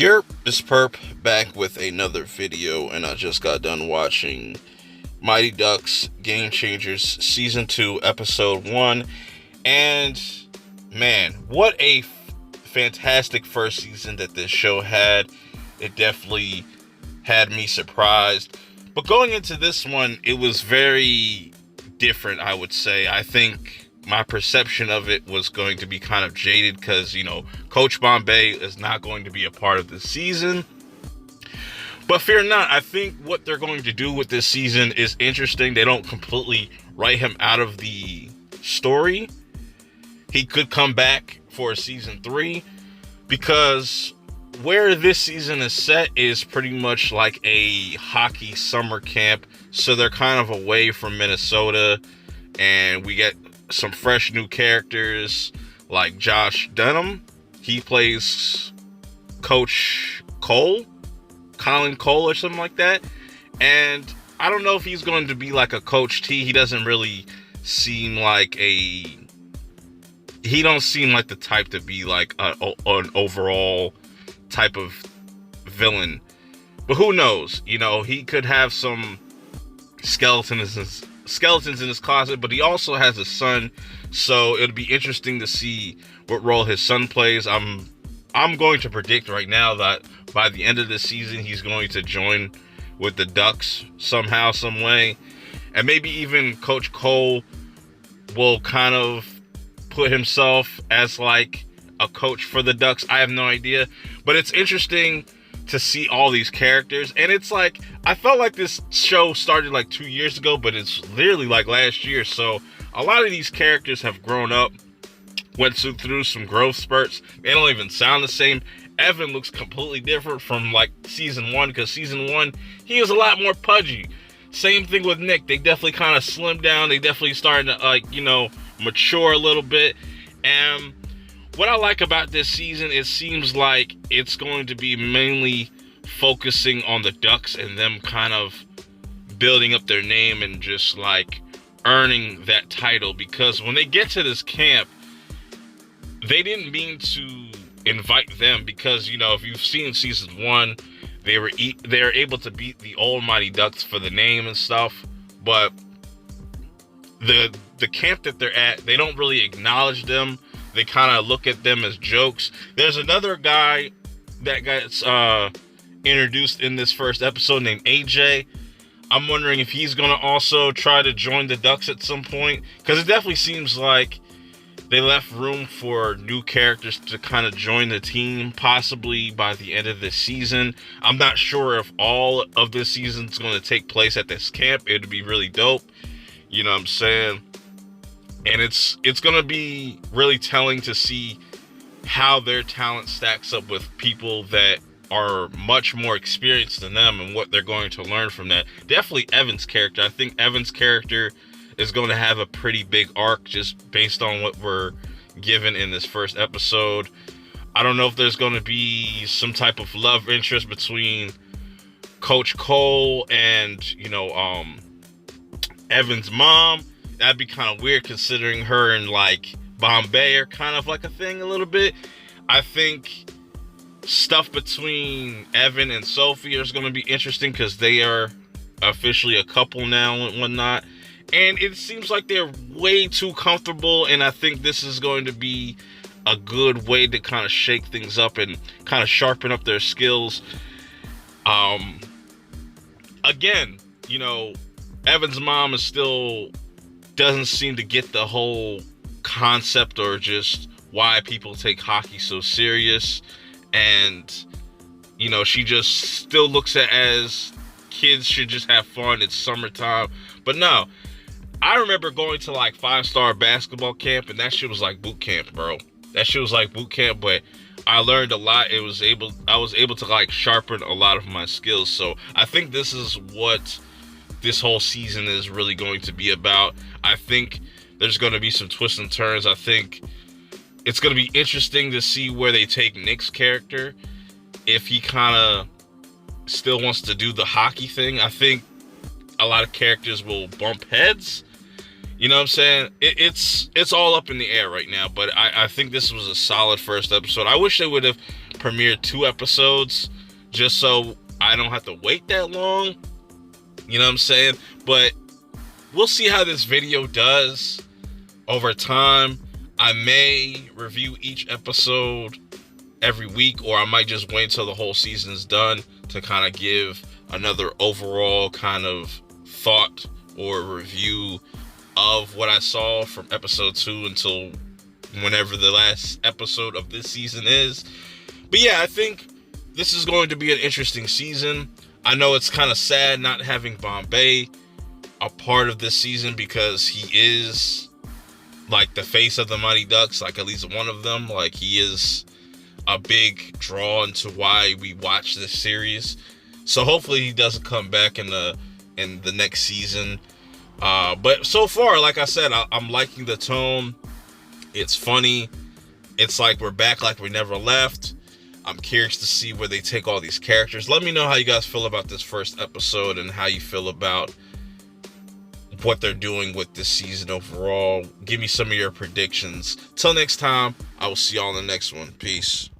This perp back with another video, and I just got done watching Mighty Ducks Game Changers Season 2, Episode 1, and man, what a fantastic first season that this show had. It definitely had me surprised. But going into this one, it was very different, I would say. I think my perception of it was going to be kind of jaded because, Coach Bombay is not going to be a part of the season. But fear not, I think what they're going to do with this season is interesting. They don't completely write him out of the story. He could come back for season 3 because where this season is set is pretty much like a hockey summer camp. So they're kind of away from Minnesota, and we get some fresh new characters like Josh Dunham. He plays Coach Cole, Colin Cole or something like that. And I don't know if he's going to be like a Coach T. He doesn't really seem like he don't seem like the type to be like an overall type of villain. But who knows? He could have some skeletons in his closet, but he also has a son, so it'll be interesting to see what role his son plays. I'm going to predict right now that by the end of this season, he's going to join with the Ducks somehow, some way, and maybe even Coach Cole will kind of put himself as like a coach for the Ducks. I have no idea, but it's interesting to see all these characters. And it's like, I felt like this show started like 2 years ago, but it's literally like last year. So a lot of these characters have grown up, went through some growth spurts. They don't even sound the same. Evan looks completely different from like season 1, because season 1 he was a lot more pudgy. Same thing with Nick. They definitely kind of slimmed down. They definitely started to mature a little bit. And what I like about this season, it seems like it's going to be mainly focusing on the Ducks and them kind of building up their name and just like earning that title. Because when they get to this camp, they didn't mean to invite them, because if you've seen season 1, they were able to beat the old Mighty Ducks for the name and stuff. But the camp that they're at, they don't really acknowledge them. They kind of look at them as jokes. There's another guy that gets introduced in this first episode named AJ. I'm wondering if he's going to also try to join the Ducks at some point, because it definitely seems like they left room for new characters to kind of join the team, possibly by the end of this season. I'm not sure if all of this season is going to take place at this camp. It'd be really dope. You know what I'm saying? And it's going to be really telling to see how their talent stacks up with people that are much more experienced than them and what they're going to learn from that. Definitely Evan's character. I think Evan's character is going to have a pretty big arc just based on what we're given in this first episode. I don't know if there's going to be some type of love interest between Coach Cole and, Evan's mom. That'd be kind of weird, considering her and like Bombay are kind of like a thing a little bit. I think stuff between Evan and Sophie is going to be interesting because they are officially a couple now and whatnot. And it seems like they're way too comfortable, and I think this is going to be a good way to kind of shake things up and kind of sharpen up their skills. Again, Evan's mom is still doesn't seem to get the whole concept or just why people take hockey so serious. And, she just still looks at as kids should just have fun. It's summertime. But no, I remember going to like 5-star basketball camp, and that shit was like boot camp, bro. That shit was like boot camp, but I learned a lot. I was able to like sharpen a lot of my skills. So I think this is what this whole season is really going to be about. I think there's going to be some twists and turns. I think it's going to be interesting to see where they take Nick's character. If he kind of still wants to do the hockey thing, I think a lot of characters will bump heads. You know what I'm saying? It's all up in the air right now, but I think this was a solid first episode. I wish they would have premiered 2 episodes just so I don't have to wait that long. You know what I'm saying? But we'll see how this video does over time. I may review each episode every week, or I might just wait until the whole season's done to kind of give another overall kind of thought or review of what I saw from episode 2 until whenever the last episode of this season is. But yeah, I think this is going to be an interesting season. I know it's kind of sad not having Bombay a part of this season because he is like the face of the Mighty Ducks, like at least one of them. Like he is a big draw into why we watch this series. So hopefully he doesn't come back in the next season. But so far, like I said, I'm liking the tone. It's funny. It's like we're back like we never left. I'm curious to see where they take all these characters. Let me know how you guys feel about this first episode and how you feel about what they're doing with this season overall. Give me some of your predictions. Till next time, I will see y'all in the next one. Peace.